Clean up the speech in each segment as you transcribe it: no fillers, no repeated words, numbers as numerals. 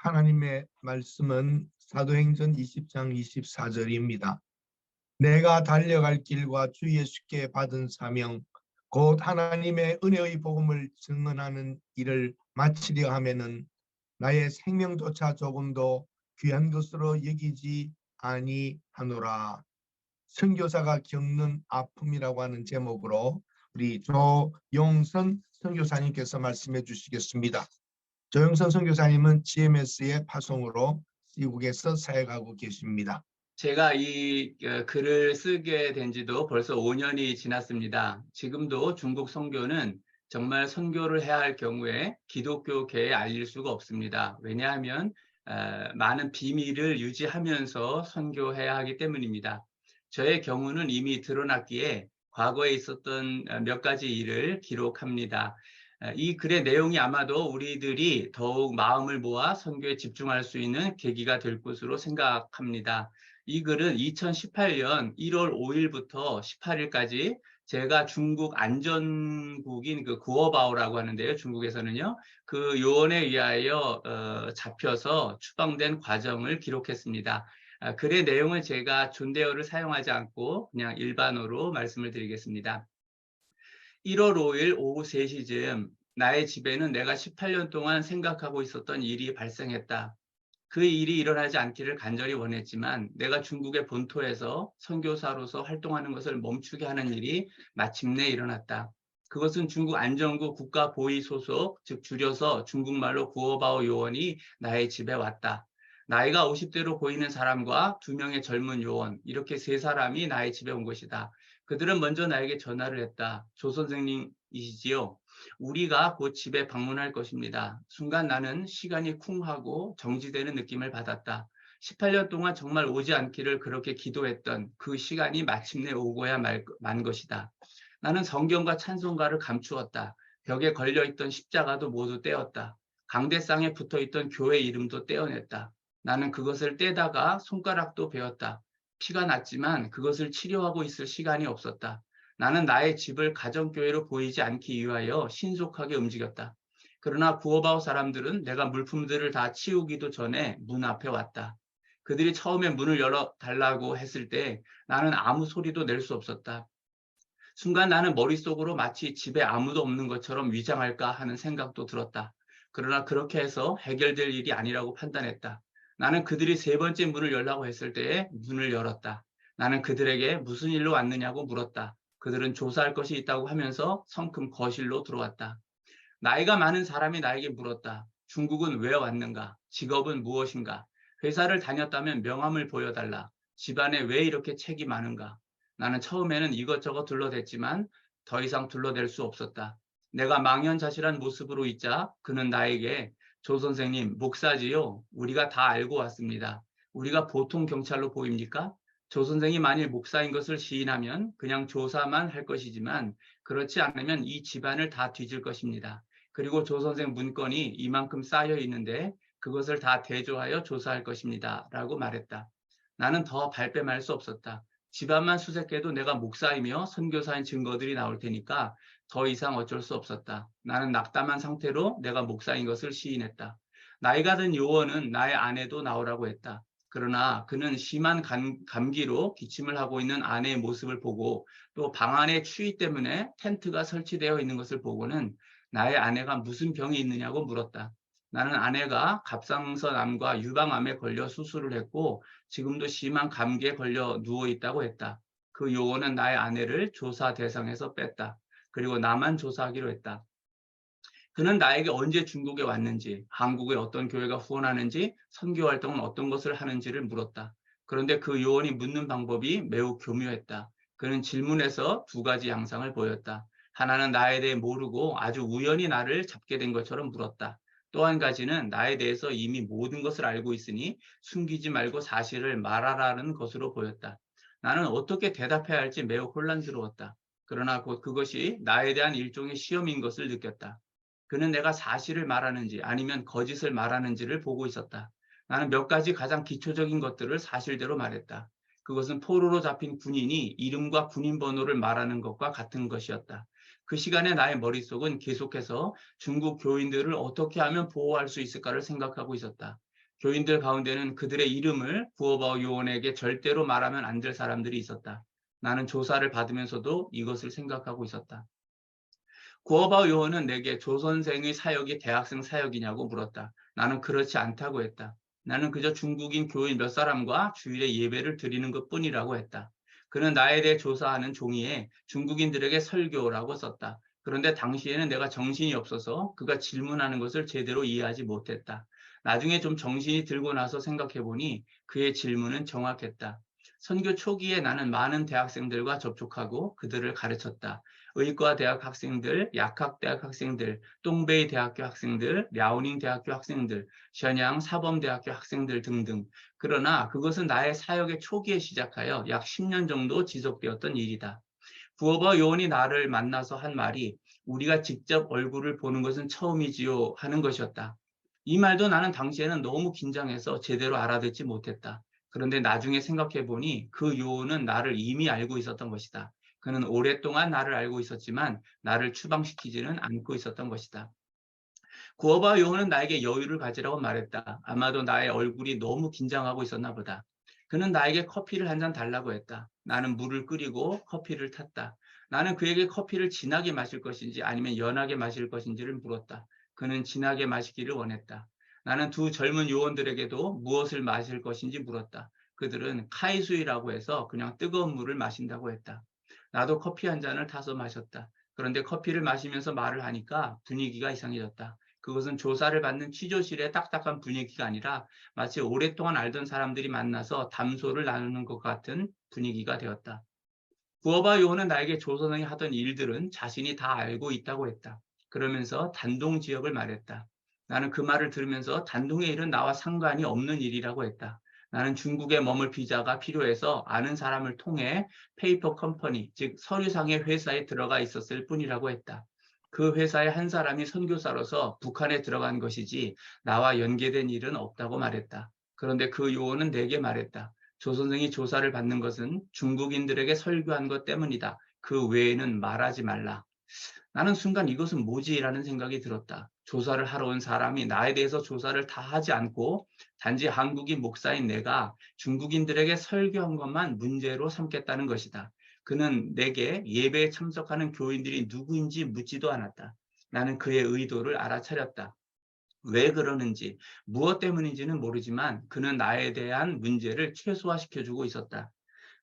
하나님의 말씀은 사도행전 20장 24절입니다. 내가 달려갈 길과 주 예수께 받은 사명 곧 하나님의 은혜의 복음을 증언하는 일을 마치려 하면은 나의 생명조차 조금도 귀한 것으로 여기지 아니하노라. 선교사가 겪는 아픔이라고 하는 제목으로 우리 조용선 선교사님께서 말씀해 주시겠습니다. 조영선 선교사님은 GMS의 파송으로 미국에서 사역하고 계십니다. 제가 이 글을 쓰게 된 지도 벌써 5년이 지났습니다. 지금도 중국 선교는 정말 선교를 해야 할 경우에 기독교계에 알릴 수가 없습니다. 왜냐하면 많은 비밀을 유지하면서 선교해야 하기 때문입니다. 저의 경우는 이미 드러났기에 과거에 있었던 몇 가지 일을 기록합니다. 이 글의 내용이 아마도 우리들이 더욱 마음을 모아 선교에 집중할 수 있는 계기가 될 것으로 생각합니다. 이 글은 2018년 1월 5일부터 18일까지 제가 중국 안전국인 그 구어바오라고 하는데요. 중국에서는요. 그 요원에 의하여 잡혀서 추방된 과정을 기록했습니다. 글의 내용은 제가 존대어를 사용하지 않고 그냥 일반어로 말씀을 드리겠습니다. 1월 5일 오후 3시쯤 나의 집에는 내가 18년 동안 생각하고 있었던 일이 발생했다. 그 일이 일어나지 않기를 간절히 원했지만 내가 중국의 본토에서 선교사로서 활동하는 것을 멈추게 하는 일이 마침내 일어났다. 그것은 중국 안전국 국가보위 소속, 즉 줄여서 중국말로 구어바오 요원이 나의 집에 왔다. 나이가 50대로 보이는 사람과 2명의 젊은 요원, 이렇게 3사람이 나의 집에 온 것이다. 그들은 먼저 나에게 전화를 했다. 조 선생님이시지요? 우리가 곧 집에 방문할 것입니다. 순간 나는 시간이 쿵 하고 정지되는 느낌을 받았다. 18년 동안 정말 오지 않기를 그렇게 기도했던 그 시간이 마침내 오고야 만 것이다. 나는 성경과 찬송가를 감추었다. 벽에 걸려있던 십자가도 모두 떼었다. 강대상에 붙어있던 교회 이름도 떼어냈다. 나는 그것을 떼다가 손가락도 베었다. 피가 났지만 그것을 치료하고 있을 시간이 없었다. 나는 나의 집을 가정교회로 보이지 않기 위하여 신속하게 움직였다. 그러나 구어바오 사람들은 내가 물품들을 다 치우기도 전에 문 앞에 왔다. 그들이 처음에 문을 열어달라고 했을 때 나는 아무 소리도 낼 수 없었다. 순간 나는 머릿속으로 마치 집에 아무도 없는 것처럼 위장할까 하는 생각도 들었다. 그러나 그렇게 해서 해결될 일이 아니라고 판단했다. 나는 그들이 3번째 문을 열라고 했을 때에 문을 열었다. 나는 그들에게 무슨 일로 왔느냐고 물었다. 그들은 조사할 것이 있다고 하면서 성큼 거실로 들어왔다. 나이가 많은 사람이 나에게 물었다. 중국은 왜 왔는가? 직업은 무엇인가? 회사를 다녔다면 명함을 보여달라. 집안에 왜 이렇게 책이 많은가? 나는 처음에는 이것저것 둘러댔지만 더 이상 둘러댈 수 없었다. 내가 망연자실한 모습으로 있자 그는 나에게 조 선생님, 목사지요? 우리가 다 알고 왔습니다. 우리가 보통 경찰로 보입니까? 조 선생이 만일 목사인 것을 시인하면 그냥 조사만 할 것이지만 그렇지 않으면 이 집안을 다 뒤질 것입니다. 그리고 조 선생 문건이 이만큼 쌓여 있는데 그것을 다 대조하여 조사할 것입니다. 라고 말했다. 나는 더 발뺌할 수 없었다. 집안만 수색해도 내가 목사이며 선교사인 증거들이 나올 테니까 더 이상 어쩔 수 없었다. 나는 낙담한 상태로 내가 목사인 것을 시인했다. 나이가 든 요원은 나의 아내도 나오라고 했다. 그러나 그는 심한 감기로 기침을 하고 있는 아내의 모습을 보고 또 방 안의 추위 때문에 텐트가 설치되어 있는 것을 보고는 나의 아내가 무슨 병이 있느냐고 물었다. 나는 아내가 갑상선암과 유방암에 걸려 수술을 했고 지금도 심한 감기에 걸려 누워 있다고 했다. 그 요원은 나의 아내를 조사 대상에서 뺐다. 그리고 나만 조사하기로 했다. 그는 나에게 언제 중국에 왔는지, 한국의 어떤 교회가 후원하는지, 선교 활동은 어떤 것을 하는지를 물었다. 그런데 그 요원이 묻는 방법이 매우 교묘했다. 그는 질문에서 2가지 양상을 보였다. 하나는 나에 대해 모르고 아주 우연히 나를 잡게 된 것처럼 물었다. 또 한 가지는 나에 대해서 이미 모든 것을 알고 있으니 숨기지 말고 사실을 말하라는 것으로 보였다. 나는 어떻게 대답해야 할지 매우 혼란스러웠다. 그러나 곧 그것이 나에 대한 일종의 시험인 것을 느꼈다. 그는 내가 사실을 말하는지 아니면 거짓을 말하는지를 보고 있었다. 나는 몇 가지 가장 기초적인 것들을 사실대로 말했다. 그것은 포로로 잡힌 군인이 이름과 군인 번호를 말하는 것과 같은 것이었다. 그 시간에 나의 머릿속은 계속해서 중국 교인들을 어떻게 하면 보호할 수 있을까를 생각하고 있었다. 교인들 가운데는 그들의 이름을 구어바오 요원에게 절대로 말하면 안 될 사람들이 있었다. 나는 조사를 받으면서도 이것을 생각하고 있었다. 구어바오 요원은 내게 조 선생의 사역이 대학생 사역이냐고 물었다. 나는 그렇지 않다고 했다. 나는 그저 중국인 교인 몇 사람과 주일에 예배를 드리는 것뿐이라고 했다. 그는 나에 대해 조사하는 종이에 중국인들에게 설교라고 썼다. 그런데 당시에는 내가 정신이 없어서 그가 질문하는 것을 제대로 이해하지 못했다. 나중에 좀 정신이 들고 나서 생각해 보니 그의 질문은 정확했다. 선교 초기에 나는 많은 대학생들과 접촉하고 그들을 가르쳤다. 의과대학 학생들, 약학대학 학생들, 똥베이 대학교 학생들, 랴오닝 대학교 학생들, 션양 사범대학교 학생들 등등. 그러나 그것은 나의 사역의 초기에 시작하여 약 10년 정도 지속되었던 일이다. 부어바 요원이 나를 만나서 한 말이 우리가 직접 얼굴을 보는 것은 처음이지요 하는 것이었다. 이 말도 나는 당시에는 너무 긴장해서 제대로 알아듣지 못했다. 그런데 나중에 생각해 보니 그 요원은 나를 이미 알고 있었던 것이다. 그는 오랫동안 나를 알고 있었지만 나를 추방시키지는 않고 있었던 것이다. 구어바 요원은 나에게 여유를 가지라고 말했다. 아마도 나의 얼굴이 너무 긴장하고 있었나 보다. 그는 나에게 커피를 한 잔 달라고 했다. 나는 물을 끓이고 커피를 탔다. 나는 그에게 커피를 진하게 마실 것인지 아니면 연하게 마실 것인지를 물었다. 그는 진하게 마시기를 원했다. 나는 두 젊은 요원들에게도 무엇을 마실 것인지 물었다. 그들은 카이수이라고 해서 그냥 뜨거운 물을 마신다고 했다. 나도 커피 한 잔을 타서 마셨다. 그런데 커피를 마시면서 말을 하니까 분위기가 이상해졌다. 그것은 조사를 받는 취조실의 딱딱한 분위기가 아니라 마치 오랫동안 알던 사람들이 만나서 담소를 나누는 것 같은 분위기가 되었다. 구어바 요원은 나에게 조 선생이 하던 일들은 자신이 다 알고 있다고 했다. 그러면서 단동 지역을 말했다. 나는 그 말을 들으면서 단동의 일은 나와 상관이 없는 일이라고 했다. 나는 중국에 머물 비자가 필요해서 아는 사람을 통해 페이퍼 컴퍼니, 즉 서류상의 회사에 들어가 있었을 뿐이라고 했다. 그 회사의 한 사람이 선교사로서 북한에 들어간 것이지 나와 연계된 일은 없다고 말했다. 그런데 그 요원은 내게 말했다. 조 선생이 조사를 받는 것은 중국인들에게 설교한 것 때문이다. 그 외에는 말하지 말라. 나는 순간 이것은 뭐지라는 생각이 들었다. 조사를 하러 온 사람이 나에 대해서 조사를 다 하지 않고 단지 한국인 목사인 내가 중국인들에게 설교한 것만 문제로 삼겠다는 것이다. 그는 내게 예배에 참석하는 교인들이 누구인지 묻지도 않았다. 나는 그의 의도를 알아차렸다. 왜 그러는지, 무엇 때문인지는 모르지만 그는 나에 대한 문제를 최소화시켜주고 있었다.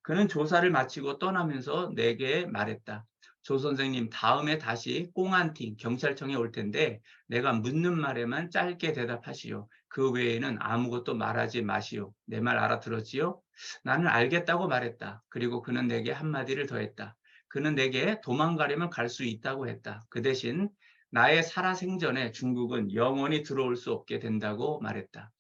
그는 조사를 마치고 떠나면서 내게 말했다. 조 선생님, 다음에 다시 꽁안팅 경찰청에 올 텐데 내가 묻는 말에만 짧게 대답하시오. 그 외에는 아무것도 말하지 마시오. 내 말 알아들었지요? 나는 알겠다고 말했다. 그리고 그는 내게 한마디를 더했다. 그는 내게 도망가려면 갈 수 있다고 했다. 그 대신 나의 살아생전에 중국은 영원히 들어올 수 없게 된다고 말했다.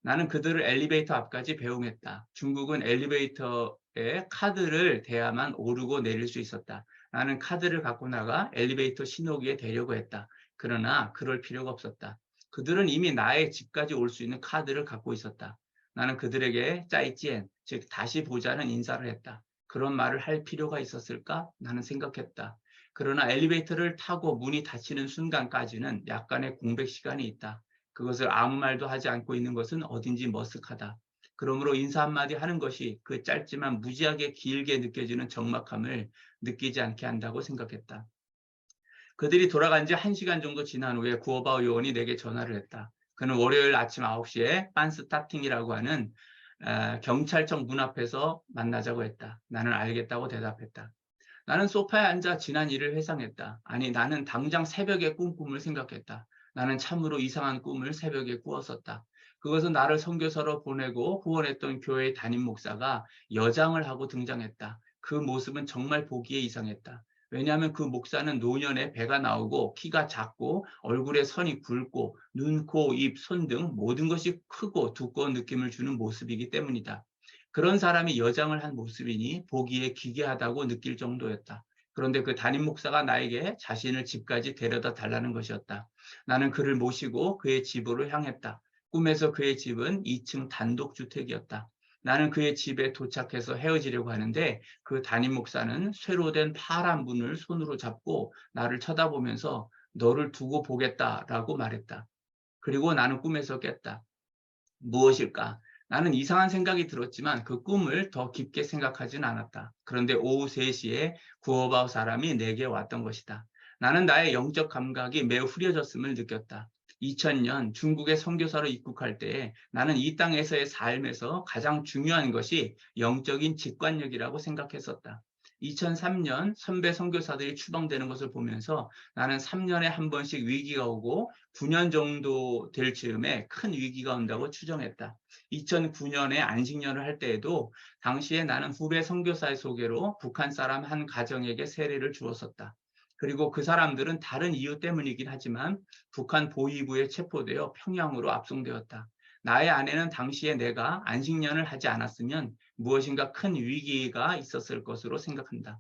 나는 그들을 엘리베이터 앞까지 배웅했다. 중국은 엘리베이터에 카드를 대야만 오르고 내릴 수 있었다. 나는 카드를 갖고 나가 엘리베이터 신호기에 대려고 했다. 그러나 그럴 필요가 없었다. 그들은 이미 나의 집까지 올 수 있는 카드를 갖고 있었다. 나는 그들에게 짜이찌엔, 즉 다시 보자는 인사를 했다. 그런 말을 할 필요가 있었을까? 나는 생각했다. 그러나 엘리베이터를 타고 문이 닫히는 순간까지는 약간의 공백 시간이 있다. 그것을 아무 말도 하지 않고 있는 것은 어딘지 머쓱하다. 그러므로 인사 한마디 하는 것이 그 짧지만 무지하게 길게 느껴지는 적막함을 느끼지 않게 한다고 생각했다. 그들이 돌아간 지 1시간 정도 지난 후에 구어바오 요원이 내게 전화를 했다. 그는 월요일 아침 9시에 빤스타팅이라고 하는 경찰청 문 앞에서 만나자고 했다. 나는 알겠다고 대답했다. 나는 소파에 앉아 지난 일을 회상했다. 아니, 나는 당장 새벽에 꾼 꿈을 생각했다. 나는 참으로 이상한 꿈을 새벽에 꾸었었다. 그것은 나를 선교사로 보내고 후원했던 교회의 담임 목사가 여장을 하고 등장했다. 그 모습은 정말 보기에 이상했다. 왜냐하면 그 목사는 노년에 배가 나오고 키가 작고 얼굴에 선이 굵고 눈, 코, 입, 손 등 모든 것이 크고 두꺼운 느낌을 주는 모습이기 때문이다. 그런 사람이 여장을 한 모습이니 보기에 기괴하다고 느낄 정도였다. 그런데 그 담임 목사가 나에게 자신을 집까지 데려다 달라는 것이었다. 나는 그를 모시고 그의 집으로 향했다. 꿈에서 그의 집은 2층 단독주택이었다. 나는 그의 집에 도착해서 헤어지려고 하는데 그 담임 목사는 쇠로 된 파란 문을 손으로 잡고 나를 쳐다보면서 너를 두고 보겠다라고 말했다. 그리고 나는 꿈에서 깼다. 무엇일까? 나는 이상한 생각이 들었지만 그 꿈을 더 깊게 생각하진 않았다. 그런데 오후 3시에 구어바오 사람이 내게 왔던 것이다. 나는 나의 영적 감각이 매우 흐려졌음을 느꼈다. 2000년 중국의 선교사로 입국할 때에 나는 이 땅에서의 삶에서 가장 중요한 것이 영적인 직관력이라고 생각했었다. 2003년 선배 선교사들이 추방되는 것을 보면서 나는 3년에 한 번씩 위기가 오고 9년 정도 될 즈음에 큰 위기가 온다고 추정했다. 2009년에 안식년을 할 때에도 당시에 나는 후배 선교사의 소개로 북한 사람 한 가정에게 세례를 주었었다. 그리고 그 사람들은 다른 이유 때문이긴 하지만 북한 보위부에 체포되어 평양으로 압송되었다. 나의 아내는 당시에 내가 안식년을 하지 않았으면 무엇인가 큰 위기가 있었을 것으로 생각한다.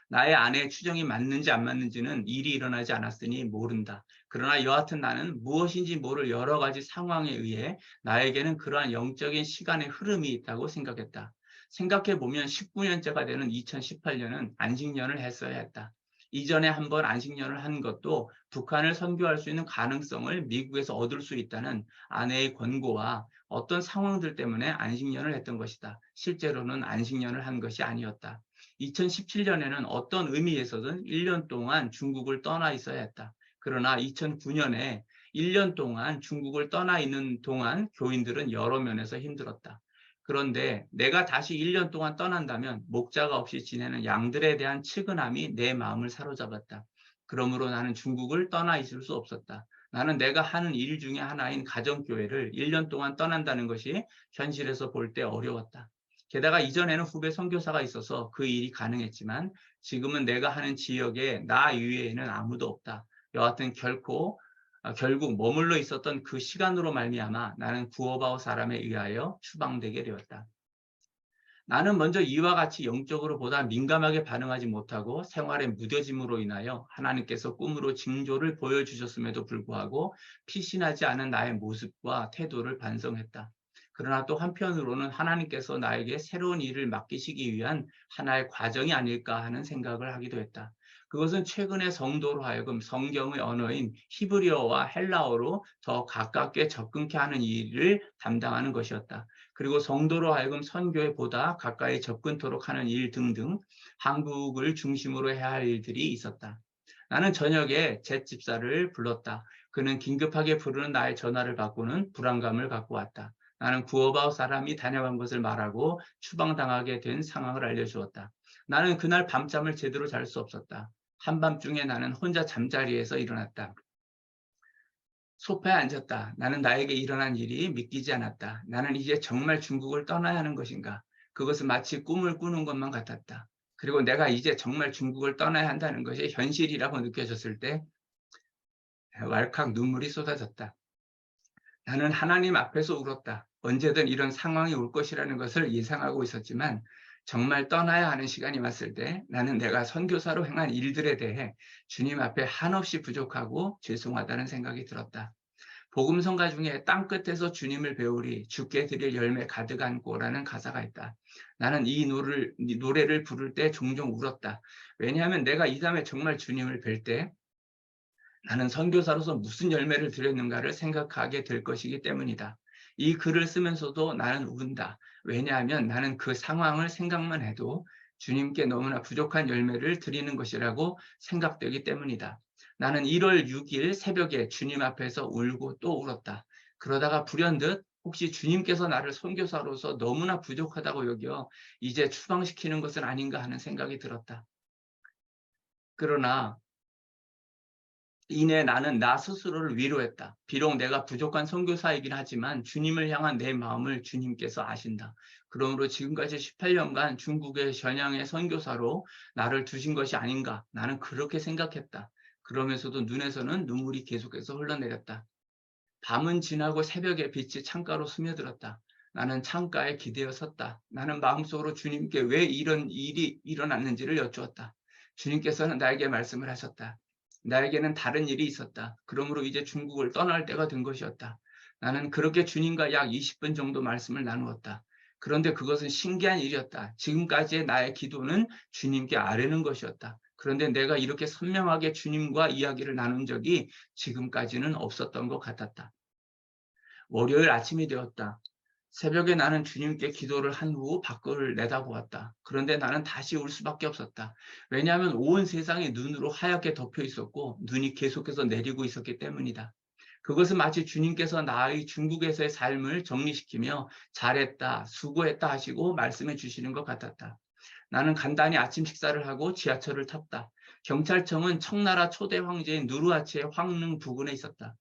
나의 아내의 추정이 맞는지 안 맞는지는 일이 일어나지 않았으니 모른다. 그러나 여하튼 나는 무엇인지 모를 여러 가지 상황에 의해 나에게는 그러한 영적인 시간의 흐름이 있다고 생각했다. 생각해보면 19년째가 되는 2018년은 안식년을 했어야 했다. 이전에 한번 안식년을 한 것도 북한을 선교할 수 있는 가능성을 미국에서 얻을 수 있다는 아내의 권고와 어떤 상황들 때문에 안식년을 했던 것이다. 실제로는 안식년을 한 것이 아니었다. 2017년에는 어떤 의미에서든 1년 동안 중국을 떠나 있어야 했다. 그러나 2009년에 1년 동안 중국을 떠나 있는 동안 교인들은 여러 면에서 힘들었다. 그런데 내가 다시 1년 동안 떠난다면 목자가 없이 지내는 양들에 대한 측은함이 내 마음을 사로잡았다. 그러므로 나는 중국을 떠나 있을 수 없었다. 나는 내가 하는 일 중에 하나인 가정교회를 1년 동안 떠난다는 것이 현실에서 볼 때 어려웠다. 게다가 이전에는 후배 선교사가 있어서 그 일이 가능했지만 지금은 내가 하는 지역에 나 이외에는 아무도 없다. 여하튼 결국 머물러 있었던 그 시간으로 말미암아 나는 구어바오 사람에 의하여 추방되게 되었다. 나는 먼저 이와 같이 영적으로 보다 민감하게 반응하지 못하고 생활의 무뎌짐으로 인하여 하나님께서 꿈으로 징조를 보여주셨음에도 불구하고 피신하지 않은 나의 모습과 태도를 반성했다. 그러나 또 한편으로는 하나님께서 나에게 새로운 일을 맡기시기 위한 하나의 과정이 아닐까 하는 생각을 하기도 했다. 그것은 최근에 성도로 하여금 성경의 언어인 히브리어와 헬라어로 더 가깝게 접근케 하는 일을 담당하는 것이었다. 그리고 성도로 하여금 선교에 보다 가까이 접근토록 하는 일 등등 한국을 중심으로 해야 할 일들이 있었다. 나는 저녁에 제 집사를 불렀다. 그는 긴급하게 부르는 나의 전화를 받고는 불안감을 갖고 왔다. 나는 구어바오 사람이 다녀간 것을 말하고 추방당하게 된 상황을 알려주었다. 나는 그날 밤잠을 제대로 잘 수 없었다. 한밤중에 나는 혼자 잠자리에서 일어났다. 소파에 앉았다. 나는 나에게 일어난 일이 믿기지 않았다. 나는 이제 정말 중국을 떠나야 하는 것인가? 그것은 마치 꿈을 꾸는 것만 같았다. 그리고 내가 이제 정말 중국을 떠나야 한다는 것이 현실이라고 느껴졌을 때 왈칵 눈물이 쏟아졌다. 나는 하나님 앞에서 울었다. 언제든 이런 상황이 올 것이라는 것을 예상하고 있었지만 정말 떠나야 하는 시간이 왔을 때 나는 내가 선교사로 행한 일들에 대해 주님 앞에 한없이 부족하고 죄송하다는 생각이 들었다. 복음성가 중에 땅끝에서 주님을 배우리 주께 드릴 열매 가득 안고라는 가사가 있다. 나는 이 노래를 부를 때 종종 울었다. 왜냐하면 내가 이 다음에 정말 주님을 뵐 때 나는 선교사로서 무슨 열매를 드렸는가를 생각하게 될 것이기 때문이다. 이 글을 쓰면서도 나는 운다. 왜냐하면 나는 그 상황을 생각만 해도 주님께 너무나 부족한 열매를 드리는 것이라고 생각되기 때문이다. 나는 1월 6일 새벽에 주님 앞에서 울고 또 울었다. 그러다가 불현듯 혹시 주님께서 나를 선교사로서 너무나 부족하다고 여겨 이제 추방시키는 것은 아닌가 하는 생각이 들었다. 그러나 이내 나는 나 스스로를 위로했다. 비록 내가 부족한 선교사이긴 하지만 주님을 향한 내 마음을 주님께서 아신다. 그러므로 지금까지 18년간 중국의 전향의 선교사로 나를 두신 것이 아닌가. 나는 그렇게 생각했다. 그러면서도 눈에서는 눈물이 계속해서 흘러내렸다. 밤은 지나고 새벽의 빛이 창가로 스며들었다. 나는 창가에 기대어 섰다. 나는 마음속으로 주님께 왜 이런 일이 일어났는지를 여쭈었다. 주님께서는 나에게 말씀을 하셨다. 나에게는 다른 일이 있었다. 그러므로 이제 중국을 떠날 때가 된 것이었다. 나는 그렇게 주님과 약 20분 정도 말씀을 나누었다. 그런데 그것은 신기한 일이었다. 지금까지의 나의 기도는 주님께 아뢰는 것이었다. 그런데 내가 이렇게 선명하게 주님과 이야기를 나눈 적이 지금까지는 없었던 것 같았다. 월요일 아침이 되었다. 새벽에 나는 주님께 기도를 한 후 밖을 내다보았다. 그런데 나는 다시 울 수밖에 없었다. 왜냐하면 온 세상이 눈으로 하얗게 덮여 있었고 눈이 계속해서 내리고 있었기 때문이다. 그것은 마치 주님께서 나의 중국에서의 삶을 정리시키며 잘했다, 수고했다 하시고 말씀해 주시는 것 같았다. 나는 간단히 아침 식사를 하고 지하철을 탔다. 경찰청은 청나라 초대 황제인 누르하치의 황릉 부근에 있었다.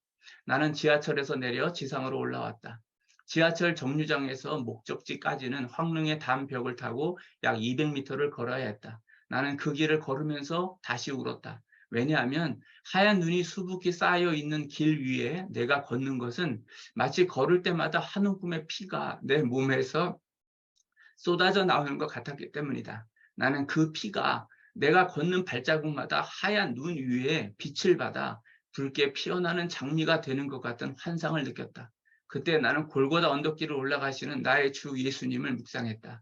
나는 지하철에서 내려 지상으로 올라왔다. 지하철 정류장에서 목적지까지는 황릉의 담벽을 타고 약 200m를 걸어야 했다. 나는 그 길을 걸으면서 다시 울었다. 왜냐하면 하얀 눈이 수북히 쌓여 있는 길 위에 내가 걷는 것은 마치 걸을 때마다 한 움큼의 피가 내 몸에서 쏟아져 나오는 것 같았기 때문이다. 나는 그 피가 내가 걷는 발자국마다 하얀 눈 위에 빛을 받아 붉게 피어나는 장미가 되는 것 같은 환상을 느꼈다. 그때 나는 골고다 언덕길을 올라가시는 나의 주 예수님을 묵상했다.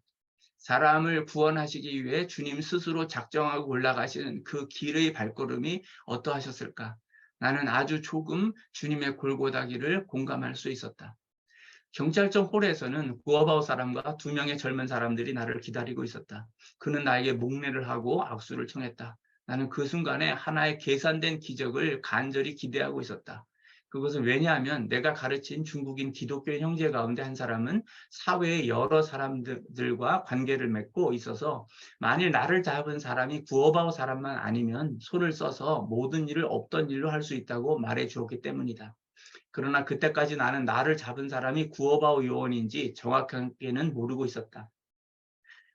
사람을 구원하시기 위해 주님 스스로 작정하고 올라가시는 그 길의 발걸음이 어떠하셨을까? 나는 아주 조금 주님의 골고다 길을 공감할 수 있었다. 경찰청 홀에서는 구어바오 사람과 2명의 젊은 사람들이 나를 기다리고 있었다. 그는 나에게 목례를 하고 악수를 청했다. 나는 그 순간에 하나의 계산된 기적을 간절히 기대하고 있었다. 그것은 왜냐하면 내가 가르친 중국인 기독교 형제 가운데 한 사람은 사회의 여러 사람들과 관계를 맺고 있어서 만일 나를 잡은 사람이 구어바오 사람만 아니면 손을 써서 모든 일을 없던 일로 할 수 있다고 말해 주었기 때문이다. 그러나 그때까지 나는 나를 잡은 사람이 구어바오 요원인지 정확하게는 모르고 있었다.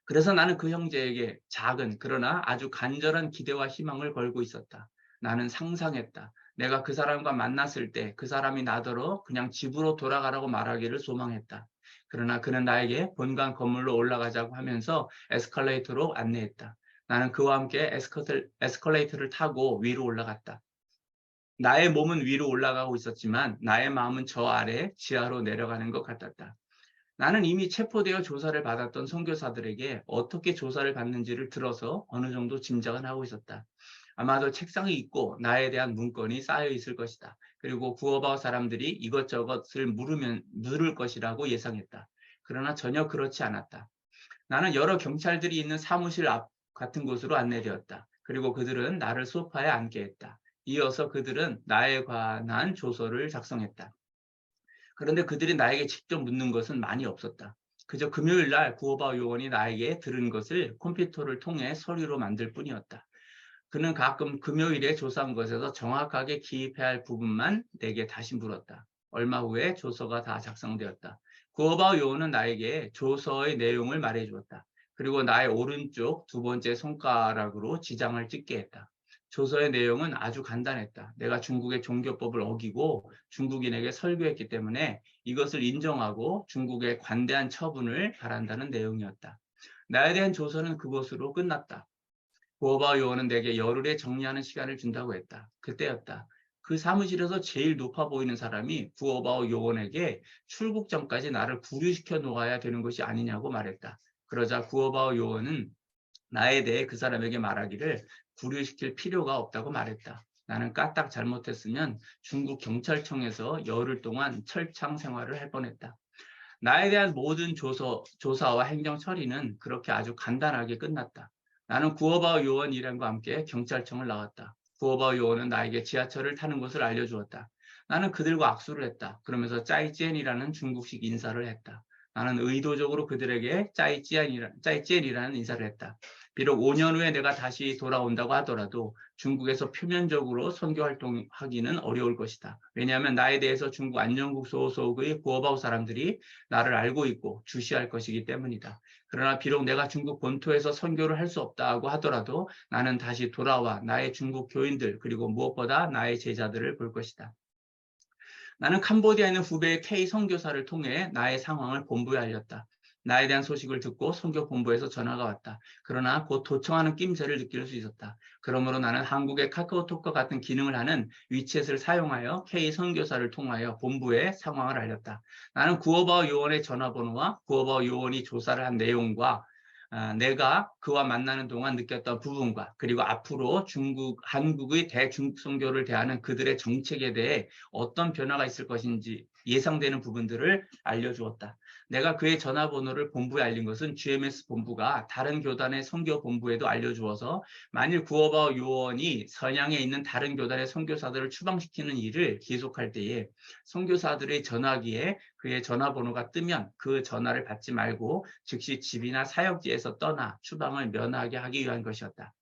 그래서 나는 그 형제에게 작은 그러나 아주 간절한 기대와 희망을 걸고 있었다. 나는 상상했다. 내가 그 사람과 만났을 때 그 사람이 나더러 그냥 집으로 돌아가라고 말하기를 소망했다. 그러나 그는 나에게 본관 건물로 올라가자고 하면서 에스컬레이터로 안내했다. 나는 그와 함께 에스컬레이터를 타고 위로 올라갔다. 나의 몸은 위로 올라가고 있었지만 나의 마음은 저 아래 지하로 내려가는 것 같았다. 나는 이미 체포되어 조사를 받았던 선교사들에게 어떻게 조사를 받는지를 들어서 어느 정도 짐작은 하고 있었다. 아마도 책상이 있고 나에 대한 문건이 쌓여 있을 것이다. 그리고 구어바오 사람들이 이것저것을 물을 것이라고 예상했다. 그러나 전혀 그렇지 않았다. 나는 여러 경찰들이 있는 사무실 앞 같은 곳으로 안내되었다. 그리고 그들은 나를 소파에 앉게 했다. 이어서 그들은 나에 관한 조서를 작성했다. 그런데 그들이 나에게 직접 묻는 것은 많이 없었다. 그저 금요일 날 구호바 요원이 나에게 들은 것을 컴퓨터를 통해 서류로 만들 뿐이었다. 그는 가끔 금요일에 조사한 것에서 정확하게 기입해야 할 부분만 내게 다시 물었다. 얼마 후에 조서가 다 작성되었다. 구어바오 요원은 나에게 조서의 내용을 말해주었다. 그리고 나의 오른쪽 2번째 손가락으로 지장을 찍게 했다. 조서의 내용은 아주 간단했다. 내가 중국의 종교법을 어기고 중국인에게 설교했기 때문에 이것을 인정하고 중국에 관대한 처분을 바란다는 내용이었다. 나에 대한 조서는 그것으로 끝났다. 구어바오 요원은 내게 열흘에 정리하는 시간을 준다고 했다. 그때였다. 그 사무실에서 제일 높아 보이는 사람이 구어바오 요원에게 출국 전까지 나를 구류시켜 놓아야 되는 것이 아니냐고 말했다. 그러자 구어바오 요원은 나에 대해 그 사람에게 말하기를 구류시킬 필요가 없다고 말했다. 나는 까딱 잘못했으면 중국 경찰청에서 열흘 동안 철창 생활을 할 뻔했다. 나에 대한 모든 조사와 행정 처리는 그렇게 아주 간단하게 끝났다. 나는 구어바오 요원 일행과 함께 경찰청을 나왔다. 구어바오 요원은 나에게 지하철을 타는 것을 알려주었다. 나는 그들과 악수를 했다. 그러면서 짜이찌엔이라는 중국식 인사를 했다. 나는 의도적으로 그들에게 짜이찌엔이라는 인사를 했다. 비록 5년 후에 내가 다시 돌아온다고 하더라도 중국에서 표면적으로 선교 활동하기는 어려울 것이다. 왜냐하면 나에 대해서 중국 안정국 소속의 구어바오 사람들이 나를 알고 있고 주시할 것이기 때문이다. 그러나 비록 내가 중국 본토에서 선교를 할 수 없다고 하더라도 나는 다시 돌아와 나의 중국 교인들 그리고 무엇보다 나의 제자들을 볼 것이다. 나는 캄보디아에 있는 후배의 K 선교사를 통해 나의 상황을 본부에 알렸다. 나에 대한 소식을 듣고 선교 본부에서 전화가 왔다. 그러나 곧 도청하는 낌새를 느낄 수 있었다. 그러므로 나는 한국의 카카오톡과 같은 기능을 하는 위챗을 사용하여 K 선교사를 통하여 본부에 상황을 알렸다. 나는 구어바오 요원의 전화번호와 구어바오 요원이 조사를 한 내용과 내가 그와 만나는 동안 느꼈던 부분과 그리고 앞으로 한국의 대중국 선교를 대하는 그들의 정책에 대해 어떤 변화가 있을 것인지 예상되는 부분들을 알려주었다. 내가 그의 전화번호를 본부에 알린 것은 GMS 본부가 다른 교단의 선교 본부에도 알려주어서 만일 구어바 요원이 선양에 있는 다른 교단의 선교사들을 추방시키는 일을 계속할 때에 선교사들의 전화기에 그의 전화번호가 뜨면 그 전화를 받지 말고 즉시 집이나 사역지에서 떠나 추방을 면하게 하기 위한 것이었다.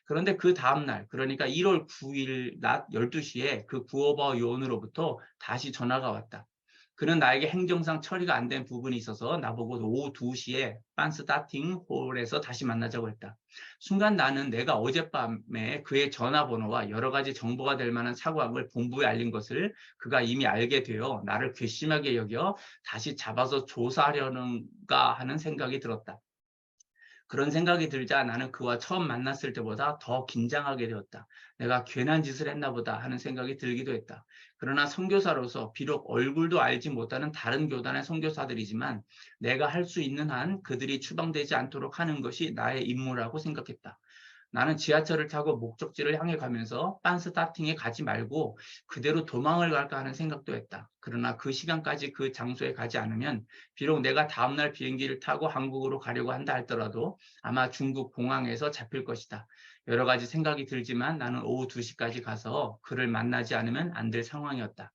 그런데 그 다음날, 그러니까 1월 9일 낮 12시에 그 구어바 요원으로부터 다시 전화가 왔다. 그는 나에게 행정상 처리가 안 된 부분이 있어서 나보고 오후 2시에 빤스타팅 홀에서 다시 만나자고 했다. 순간 나는 내가 어젯밤에 그의 전화번호와 여러 가지 정보가 될 만한 사고함을 본부에 알린 것을 그가 이미 알게 되어 나를 괘씸하게 여겨 다시 잡아서 조사하려는가 하는 생각이 들었다. 그런 생각이 들자 나는 그와 처음 만났을 때보다 더 긴장하게 되었다. 내가 괜한 짓을 했나 보다 하는 생각이 들기도 했다. 그러나 선교사로서 비록 얼굴도 알지 못하는 다른 교단의 선교사들이지만 내가 할 수 있는 한 그들이 추방되지 않도록 하는 것이 나의 임무라고 생각했다. 나는 지하철을 타고 목적지를 향해 가면서 빤스타팅에 가지 말고 그대로 도망을 갈까 하는 생각도 했다. 그러나 그 시간까지 그 장소에 가지 않으면 비록 내가 다음날 비행기를 타고 한국으로 가려고 한다 할더라도 아마 중국 공항에서 잡힐 것이다. 여러 가지 생각이 들지만 나는 오후 2시까지 가서 그를 만나지 않으면 안 될 상황이었다.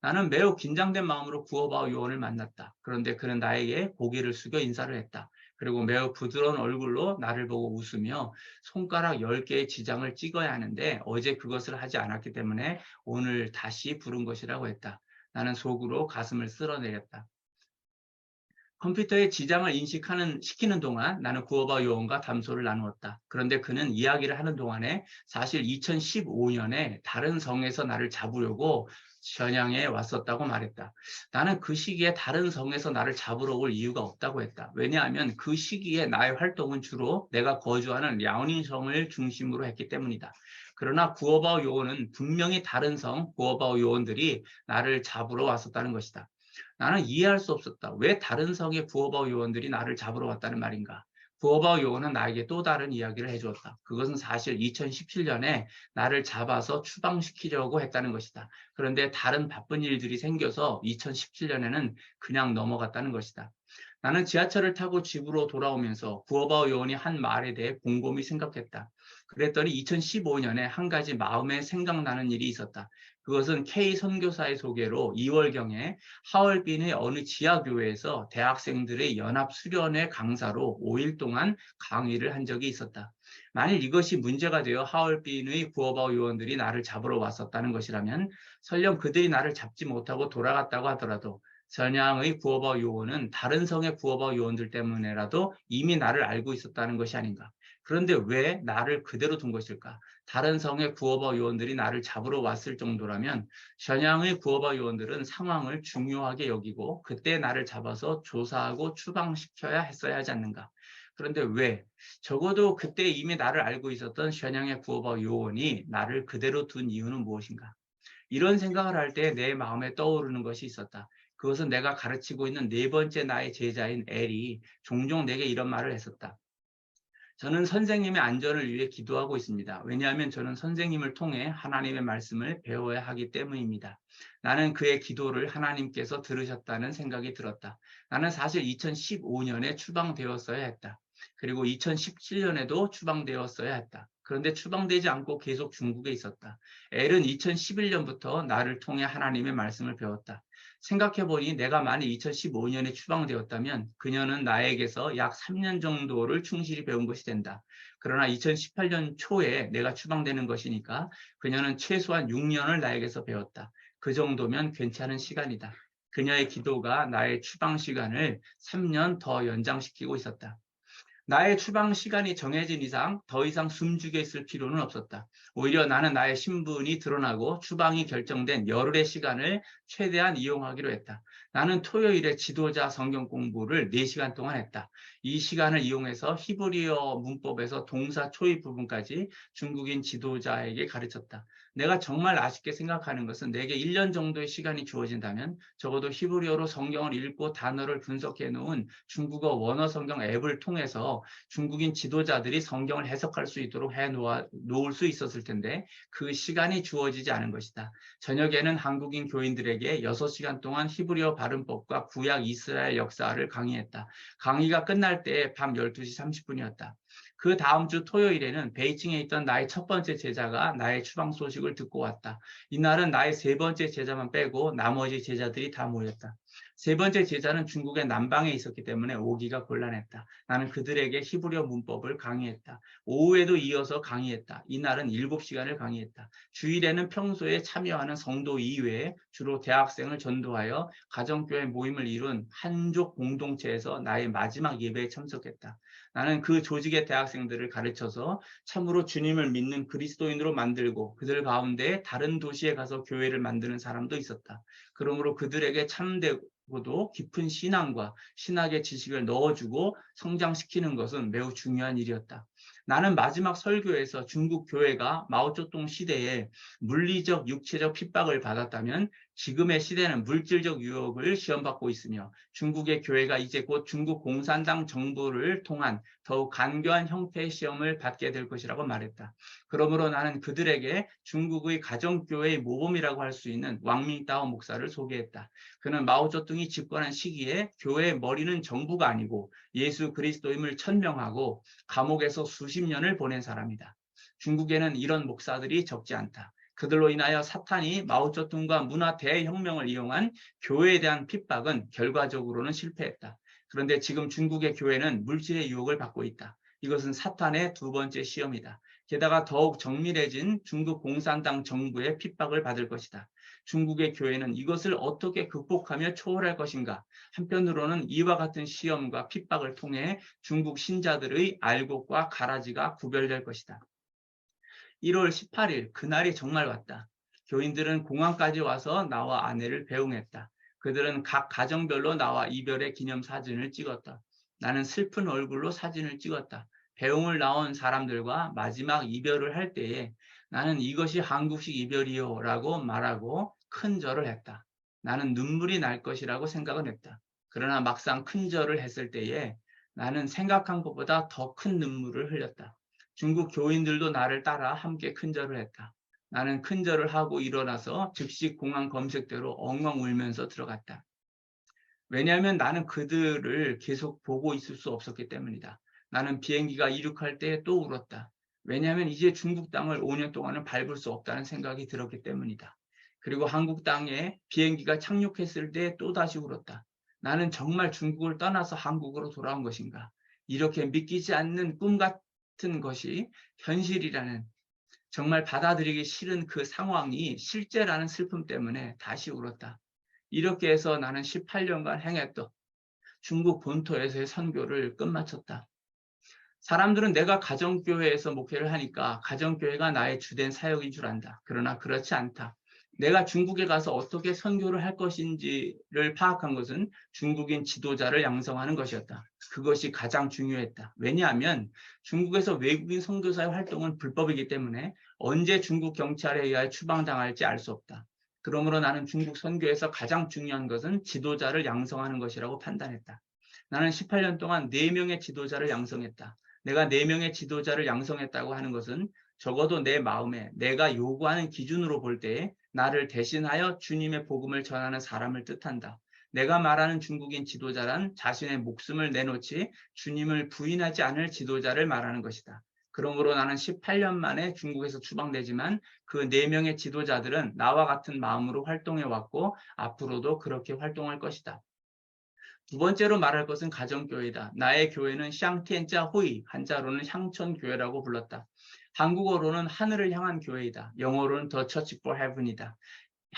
나는 매우 긴장된 마음으로 구어바오 요원을 만났다. 그런데 그는 나에게 고개를 숙여 인사를 했다. 그리고 매우 부드러운 얼굴로 나를 보고 웃으며 손가락 10개의 지장을 찍어야 하는데 어제 그것을 하지 않았기 때문에 오늘 다시 부른 것이라고 했다. 나는 속으로 가슴을 쓸어내렸다. 컴퓨터에 지장을 시키는 동안 나는 구어바 요원과 담소를 나누었다. 그런데 그는 이야기를 하는 동안에 사실 2015년에 다른 성에서 나를 잡으려고 전향에 왔었다고 말했다. 나는 그 시기에 다른 성에서 나를 잡으러 올 이유가 없다고 했다. 왜냐하면 그 시기에 나의 활동은 주로 내가 거주하는 랴오닝 성을 중심으로 했기 때문이다. 그러나 구어바오 요원은 분명히 다른 성 구어바오 요원들이 나를 잡으러 왔었다는 것이다. 나는 이해할 수 없었다. 왜 다른 성의 부어바오 요원들이 나를 잡으러 왔다는 말인가? 부어바오 요원은 나에게 또 다른 이야기를 해주었다. 그것은 사실 2017년에 나를 잡아서 추방시키려고 했다는 것이다. 그런데 다른 바쁜 일들이 생겨서 2017년에는 그냥 넘어갔다는 것이다. 나는 지하철을 타고 집으로 돌아오면서 구어바오 요원이 한 말에 대해 곰곰이 생각했다. 그랬더니 2015년에 한 가지 마음에 생각나는 일이 있었다. 그것은 K 선교사의 소개로 2월경에 하얼빈의 어느 지하교회에서 대학생들의 연합 수련회 강사로 5일 동안 강의를 한 적이 있었다. 만일 이것이 문제가 되어 하얼빈의 구어바오 요원들이 나를 잡으러 왔었다는 것이라면 설령 그들이 나를 잡지 못하고 돌아갔다고 하더라도 전향의 구어바오 요원은 다른 성의 구어바오 요원들 때문에라도 이미 나를 알고 있었다는 것이 아닌가. 그런데 왜 나를 그대로 둔 것일까? 다른 성의 구어바 요원들이 나를 잡으러 왔을 정도라면 전향의 구어바 요원들은 상황을 중요하게 여기고 그때 나를 잡아서 조사하고 추방시켜야 했어야 하지 않는가. 그런데 왜? 적어도 그때 이미 나를 알고 있었던 전향의 구어바 요원이 나를 그대로 둔 이유는 무엇인가? 이런 생각을 할 때 내 마음에 떠오르는 것이 있었다. 그것은 내가 가르치고 있는 네 번째 나의 제자인 엘이 종종 내게 이런 말을 했었다. 저는 선생님의 안전을 위해 기도하고 있습니다. 왜냐하면 저는 선생님을 통해 하나님의 말씀을 배워야 하기 때문입니다. 나는 그의 기도를 하나님께서 들으셨다는 생각이 들었다. 나는 사실 2015년에 추방되었어야 했다. 그리고 2017년에도 추방되었어야 했다. 그런데 추방되지 않고 계속 중국에 있었다. 엘은 2011년부터 나를 통해 하나님의 말씀을 배웠다. 생각해보니 내가 만약 2015년에 추방되었다면 그녀는 나에게서 약 3년 정도를 충실히 배운 것이 된다. 그러나 2018년 초에 내가 추방되는 것이니까 그녀는 최소한 6년을 나에게서 배웠다. 그 정도면 괜찮은 시간이다. 그녀의 기도가 나의 추방 시간을 3년 더 연장시키고 있었다. 나의 추방 시간이 정해진 이상 더 이상 숨죽여 있을 필요는 없었다. 오히려 나는 나의 신분이 드러나고 추방이 결정된 열흘의 시간을 최대한 이용하기로 했다. 나는 토요일에 지도자 성경 공부를 4시간 동안 했다. 이 시간을 이용해서 히브리어 문법에서 동사 초입 부분까지 중국인 지도자에게 가르쳤다. 내가 정말 아쉽게 생각하는 것은 내게 1년 정도의 시간이 주어진다면 적어도 히브리어로 성경을 읽고 단어를 분석해 놓은 중국어 원어 성경 앱을 통해서 통해서 중국인 지도자들이 성경을 해석할 수 있도록 놓을 수 있었을 텐데 그 시간이 주어지지 않은 것이다. 저녁에는 한국인 교인들에게 6시간 동안 히브리어 발음법과 구약 이스라엘 역사를 강의했다. 강의가 끝날 때 밤 12시 30분이었다. 그 다음 주 토요일에는 베이징에 있던 나의 첫 번째 제자가 나의 추방 소식을 듣고 왔다. 이날은 나의 세 번째 제자만 빼고 나머지 제자들이 다 모였다. 세 번째 제자는 중국의 남방에 있었기 때문에 오기가 곤란했다. 나는 그들에게 히브리어 문법을 강의했다. 오후에도 이어서 강의했다. 이날은 7시간을 강의했다. 주일에는 평소에 참여하는 성도 이외에 주로 대학생을 전도하여 가정교회 모임을 이룬 한족 공동체에서 나의 마지막 예배에 참석했다. 나는 그 조직의 대학생들을 가르쳐서 참으로 주님을 믿는 그리스도인으로 만들고 그들 가운데 다른 도시에 가서 교회를 만드는 사람도 있었다. 그러므로 그들에게 참되고도 깊은 신앙과 신학의 지식을 넣어주고 성장시키는 것은 매우 중요한 일이었다. 나는 마지막 설교에서 중국 교회가 마오쩌둥 시대에 물리적, 육체적 핍박을 받았다면 지금의 시대는 물질적 유혹을 시험받고 있으며 중국의 교회가 이제 곧 중국 공산당 정부를 통한 더욱 간교한 형태의 시험을 받게 될 것이라고 말했다. 그러므로 나는 그들에게 중국의 가정교회의 모범이라고 할 수 있는 왕밍따오 목사를 소개했다. 그는 마오쩌둥이 집권한 시기에 교회의 머리는 정부가 아니고 예수 그리스도임을 천명하고 감옥에서 수십 년을 보낸 사람이다. 중국에는 이런 목사들이 적지 않다. 그들로 인하여 사탄이 마오쩌둥과 문화 대혁명을 이용한 교회에 대한 핍박은 결과적으로는 실패했다. 그런데 지금 중국의 교회는 물질의 유혹을 받고 있다. 이것은 사탄의 두 번째 시험이다. 게다가 더욱 정밀해진 중국 공산당 정부의 핍박을 받을 것이다. 중국의 교회는 이것을 어떻게 극복하며 초월할 것인가? 한편으로는 이와 같은 시험과 핍박을 통해 중국 신자들의 알곡과 가라지가 구별될 것이다. 1월 18일 그날이 정말 왔다. 교인들은 공항까지 와서 나와 아내를 배웅했다. 그들은 각 가정별로 나와 이별의 기념 사진을 찍었다. 나는 슬픈 얼굴로 사진을 찍었다. 배웅을 나온 사람들과 마지막 이별을 할 때에 나는 이것이 한국식 이별이요 라고 말하고 큰 절을 했다. 나는 눈물이 날 것이라고 생각은 했다. 그러나 막상 큰 절을 했을 때에 나는 생각한 것보다 더 큰 눈물을 흘렸다. 중국 교인들도 나를 따라 함께 큰절을 했다. 나는 큰절을 하고 일어나서 즉시 공항 검색대로 엉엉 울면서 들어갔다. 왜냐하면 나는 그들을 계속 보고 있을 수 없었기 때문이다. 나는 비행기가 이륙할 때 또 울었다. 왜냐하면 이제 중국 땅을 5년 동안은 밟을 수 없다는 생각이 들었기 때문이다. 그리고 한국 땅에 비행기가 착륙했을 때 또다시 울었다. 나는 정말 중국을 떠나서 한국으로 돌아온 것인가? 이렇게 믿기지 않는 꿈 같은 것이 현실이라는 정말 받아들이기 싫은 그 상황이 실제라는 슬픔 때문에 다시 울었다. 이렇게 해서 나는 18년간 행했던 중국 본토에서의 선교를 끝마쳤다. 사람들은 내가 가정교회에서 목회를 하니까 가정교회가 나의 주된 사역인 줄 안다. 그러나 그렇지 않다. 내가 중국에 가서 어떻게 선교를 할 것인지를 파악한 것은 중국인 지도자를 양성하는 것이었다. 그것이 가장 중요했다. 왜냐하면 중국에서 외국인 선교사의 활동은 불법이기 때문에 언제 중국 경찰에 의하여 추방당할지 알 수 없다. 그러므로 나는 중국 선교에서 가장 중요한 것은 지도자를 양성하는 것이라고 판단했다. 나는 18년 동안 4명의 지도자를 양성했다. 내가 4명의 지도자를 양성했다고 하는 것은 적어도 내 마음에 내가 요구하는 기준으로 볼 때에 나를 대신하여 주님의 복음을 전하는 사람을 뜻한다. 내가 말하는 중국인 지도자란 자신의 목숨을 내놓지 주님을 부인하지 않을 지도자를 말하는 것이다. 그러므로 나는 18년 만에 중국에서 추방되지만 그 4명의 지도자들은 나와 같은 마음으로 활동해 왔고 앞으로도 그렇게 활동할 것이다. 두 번째로 말할 것은 가정교회다. 나의 교회는 샹티엔자 호이, 한자로는 향천교회라고 불렀다. 한국어로는 하늘을 향한 교회이다. 영어로는 The Church for Heaven이다.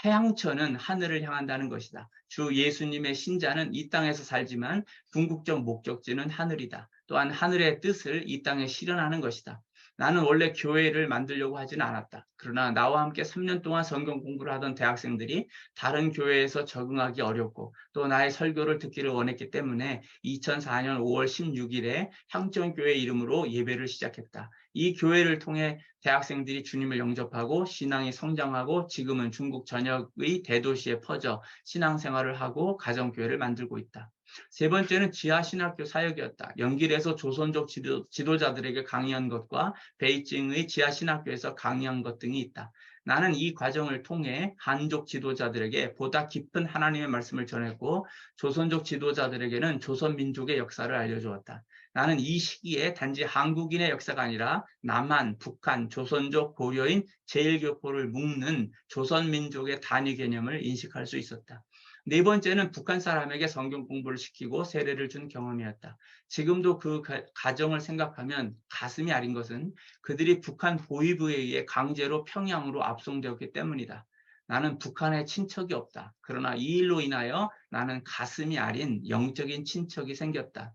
향천은 하늘을 향한다는 것이다. 주 예수님의 신자는 이 땅에서 살지만 궁극적 목적지는 하늘이다. 또한 하늘의 뜻을 이 땅에 실현하는 것이다. 나는 원래 교회를 만들려고 하지는 않았다. 그러나 나와 함께 3년 동안 성경 공부를 하던 대학생들이 다른 교회에서 적응하기 어렵고 또 나의 설교를 듣기를 원했기 때문에 2004년 5월 16일에 향천교회 이름으로 예배를 시작했다. 이 교회를 통해 대학생들이 주님을 영접하고 신앙이 성장하고 지금은 중국 전역의 대도시에 퍼져 신앙생활을 하고 가정교회를 만들고 있다. 세 번째는 지하신학교 사역이었다. 연길에서 조선족 지도자들에게 강의한 것과 베이징의 지하신학교에서 강의한 것 등이 있다. 나는 이 과정을 통해 한족 지도자들에게 보다 깊은 하나님의 말씀을 전했고 조선족 지도자들에게는 조선 민족의 역사를 알려주었다. 나는 이 시기에 단지 한국인의 역사가 아니라 남한, 북한, 조선족, 고려인, 제1교포를 묶는 조선 민족의 단위 개념을 인식할 수 있었다. 네 번째는 북한 사람에게 성경 공부를 시키고 세례를 준 경험이었다. 지금도 그 가정을 생각하면 가슴이 아린 것은 그들이 북한 보위부에 의해 강제로 평양으로 압송되었기 때문이다. 나는 북한에 친척이 없다. 그러나 이 일로 인하여 나는 가슴이 아린 영적인 친척이 생겼다.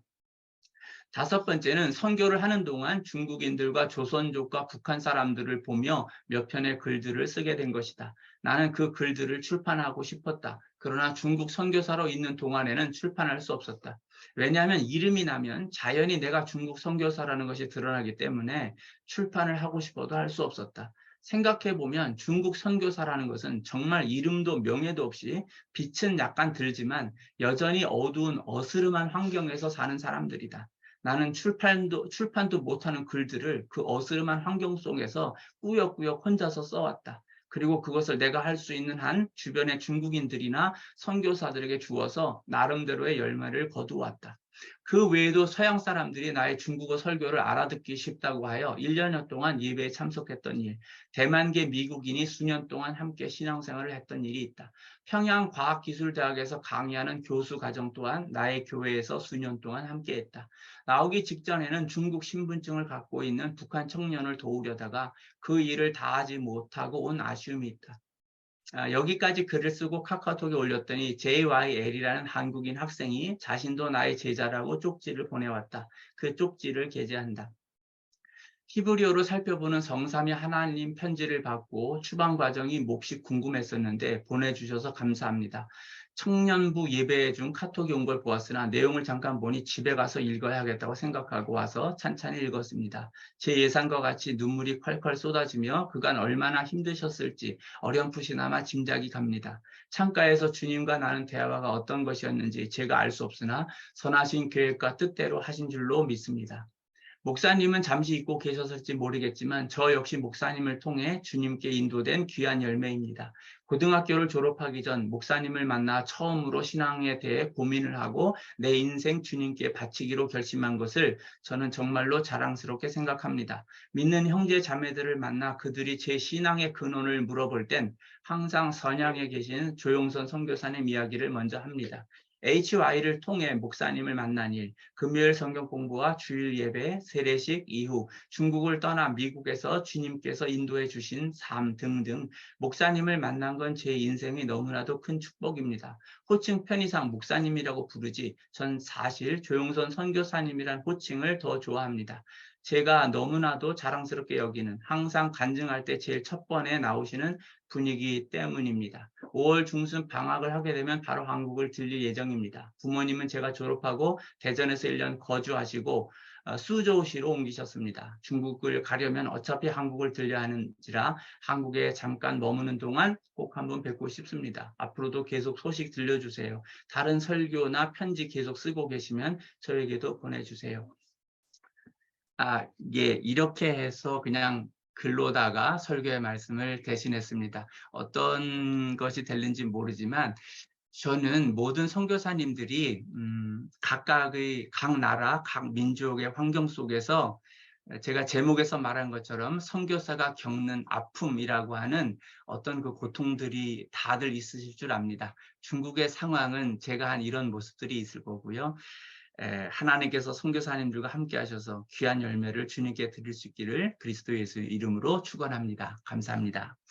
다섯 번째는 선교를 하는 동안 중국인들과 조선족과 북한 사람들을 보며 몇 편의 글들을 쓰게 된 것이다. 나는 그 글들을 출판하고 싶었다. 그러나 중국 선교사로 있는 동안에는 출판할 수 없었다. 왜냐하면 이름이 나면 자연히 내가 중국 선교사라는 것이 드러나기 때문에 출판을 하고 싶어도 할 수 없었다. 생각해보면 중국 선교사라는 것은 정말 이름도 명예도 없이 빛은 약간 들지만 여전히 어두운 어스름한 환경에서 사는 사람들이다. 나는 출판도 못하는 글들을 그 어스름한 환경 속에서 꾸역꾸역 혼자서 써왔다. 그리고 그것을 내가 할 수 있는 한 주변의 중국인들이나 선교사들에게 주어서 나름대로의 열매를 거두었다. 그 외에도 서양 사람들이 나의 중국어 설교를 알아듣기 쉽다고 하여 1년여 동안 예배에 참석했던 일, 대만계 미국인이 수년 동안 함께 신앙생활을 했던 일이 있다. 평양과학기술대학에서 강의하는 교수 과정 또한 나의 교회에서 수년 동안 함께했다. 나오기 직전에는 중국 신분증을 갖고 있는 북한 청년을 도우려다가 그 일을 다하지 못하고 온 아쉬움이 있다. 여기까지 글을 쓰고 카카오톡에 올렸더니 JYL이라는 한국인 학생이 자신도 나의 제자라고 쪽지를 보내왔다. 그 쪽지를 게재한다. 히브리어로 살펴보는 성삼위 하나님 편지를 받고 추방 과정이 몹시 궁금했었는데 보내주셔서 감사합니다. 청년부 예배 중 카톡이 온 걸 보았으나 내용을 잠깐 보니 집에 가서 읽어야겠다고 생각하고 와서 찬찬히 읽었습니다. 제 예상과 같이 눈물이 콸콸 쏟아지며 그간 얼마나 힘드셨을지 어렴풋이나마 짐작이 갑니다. 창가에서 주님과 나눈 대화가 어떤 것이었는지 제가 알 수 없으나 선하신 계획과 뜻대로 하신 줄로 믿습니다. 목사님은 잠시 잊고 계셨을지 모르겠지만 저 역시 목사님을 통해 주님께 인도된 귀한 열매입니다. 고등학교를 졸업하기 전 목사님을 만나 처음으로 신앙에 대해 고민을 하고 내 인생 주님께 바치기로 결심한 것을 저는 정말로 자랑스럽게 생각합니다. 믿는 형제 자매들을 만나 그들이 제 신앙의 근원을 물어볼 땐 항상 선양에 계신 조용선 선교사님 이야기를 먼저 합니다. HY를 통해 목사님을 만난 일, 금요일 성경 공부와 주일 예배, 세례식 이후 중국을 떠나 미국에서 주님께서 인도해 주신 삶 등등 목사님을 만난 건 제 인생이 너무나도 큰 축복입니다. 호칭 편의상 목사님이라고 부르지 전 사실 조용선 선교사님이란 호칭을 더 좋아합니다. 제가 너무나도 자랑스럽게 여기는 항상 간증할 때 제일 첫 번에 나오시는 분위기 때문입니다. 5월 중순 방학을 하게 되면 바로 한국을 들릴 예정입니다. 부모님은 제가 졸업하고 대전에서 1년 거주하시고 수저우시로 옮기셨습니다. 중국을 가려면 어차피 한국을 들려야 하는지라 한국에 잠깐 머무는 동안 꼭 한번 뵙고 싶습니다. 앞으로도 계속 소식 들려주세요. 다른 설교나 편지 계속 쓰고 계시면 저에게도 보내주세요. 예, 이렇게 해서 그냥 글로다가 설교의 말씀을 대신했습니다. 어떤 것이 될는지 모르지만 저는 모든 선교사님들이 각각의 각 나라, 각 민족의 환경 속에서 제가 제목에서 말한 것처럼 선교사가 겪는 아픔이라고 하는 어떤 그 고통들이 다들 있으실 줄 압니다. 중국의 상황은 제가 한 이런 모습들이 있을 거고요. 하나님께서 선교사님들과 함께 하셔서 귀한 열매를 주님께 드릴 수 있기를 그리스도 예수의 이름으로 축원합니다. 감사합니다.